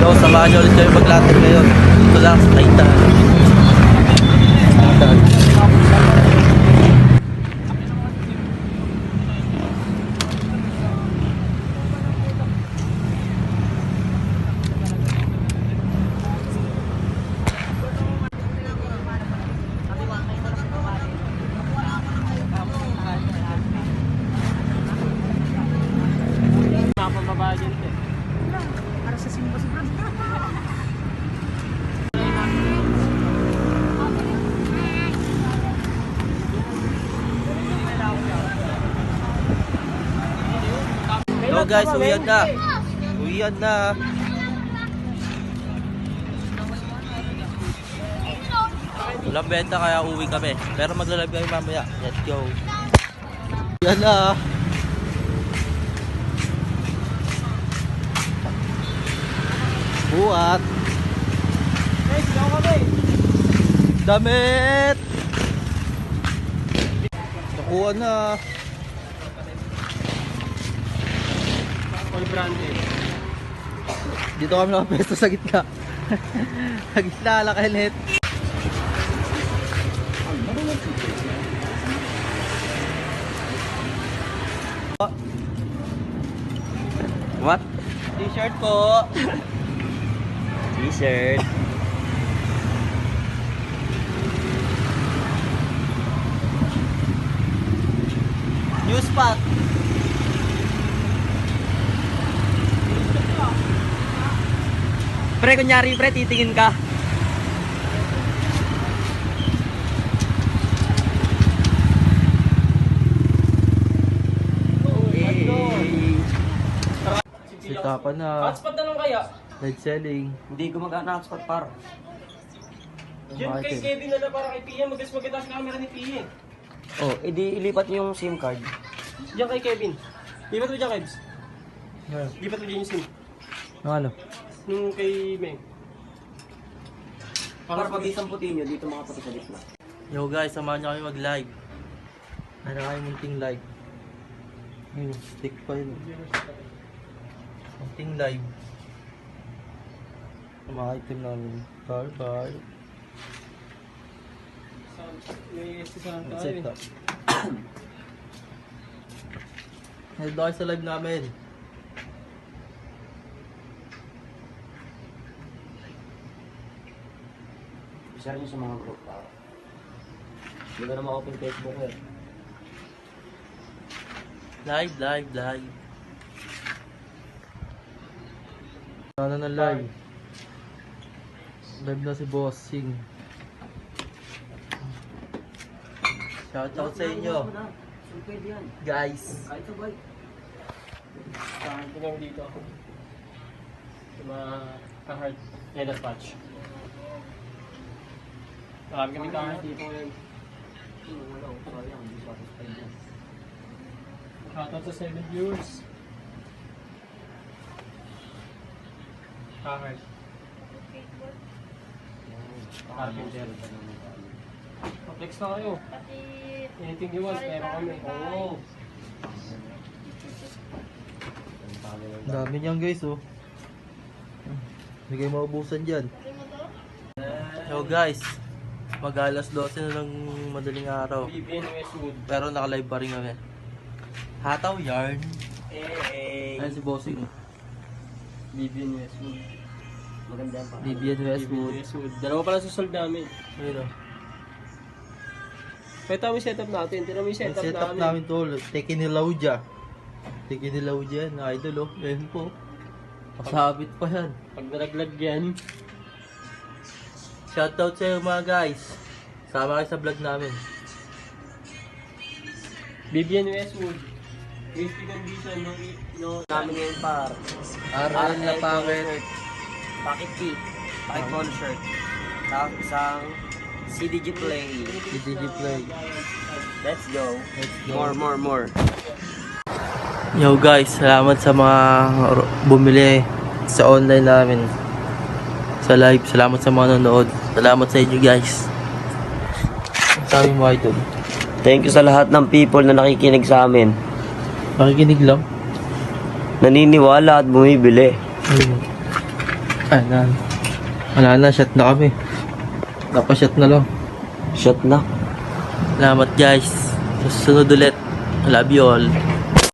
So, samahan nyo ulit kayo maglatag ngayon. Dito lang sa Taytay. Para sa simba si Brad. Hello guys, uwian na. Uwian na. Walang benta kaya uwi kami. Pero magla-live kami mamaya. Let's go. Uwian na. Buhat. Hey, sigaw kami. Damit. Nakuha na. All branded. Dito kami nakapesto sa gitna. Sa gitna, lakalit. What? T-shirt po. T-shirt. News pack. Pre, kunyari pre, titingin ka. Sitapan na. Hotspot na lang kaya? Live selling. Hindi gumagana hotspot par. Yun kay Kevin na para kay Pia. Magkita sa camera ni Pia. Oh, edi ilipat niyo yung SIM card. Diyan kay Kevin. Lipat mo dyan, Kevs. Lipat mo dyan yung SIM. Ano? Nung kay Meng. Para pag isang puti niyo dito mga puti sa gitna. Yo guys, samahan nyo kami mag-live. Ano kayo munting live? Ayun, stick pa yun. Munting live. Ang mga item namin. Bar. May isa lang Set up. Nandito kayo sa live namin. Share niyo sa mga group para. Hindi ko na ma-open Facebook eh. Live. Ano na live? Live na si Bossing. Shoutout sa inyo, Pwede yan. guys. Kahit sabay. Tingnan mo dito. Yung mga ka-heart. Leather patch. Marami kami ka-heart dito ngayon. Wala ko. Sayang. Hindi satisfied yan. Shoutout sa 7 viewers. Ka-heart. Carpenter. Flex na kayo. Anything you want, meron kami. Oo. Ang dami niyan guys, oh. Hindi kayo maubusan dyan. Yo guys, mag-alas 12 na ng madaling araw. BBN Westwood. Pero naka-live pa rin kami. Hataw yarn. Hey. Ayun si Bossing. BBN Westwood. Maganda yan pa. Vivian Westwood. Westwood. Dalawa pala sa sold namin. Ayun, oh. Kaya tama yung setup natin. Tignan mo yung Yung setup, setup namin tol. Tekinilauja. Tekinilauja yan. Idol, oh. Ayun po. Pasabit pa yan. Pag nalaglag yan. Shoutout sa iyo mga guys. Sama kayo sa vlog namin. BBN Westwood. Safety condition no Namin ngayon par. RL na packet. Pocket key. Pocket polo shirt. Tapos isang CDG Play. CDG Play. Let's go. Let's go. More. Yo guys, salamat sa mga bumili sa online namin. Sa live, salamat sa mga nanonood. Salamat sa inyo guys. Ang sabi mo idol? Thank you sa lahat ng people na nakikinig sa amin. Makikinig lang. Naniniwala at bumibili. Ayun. Ay, na. Wala na, shot na kami. Napashot na lang. Shot na. Salamat guys. Sa susunod ulit. Love you all.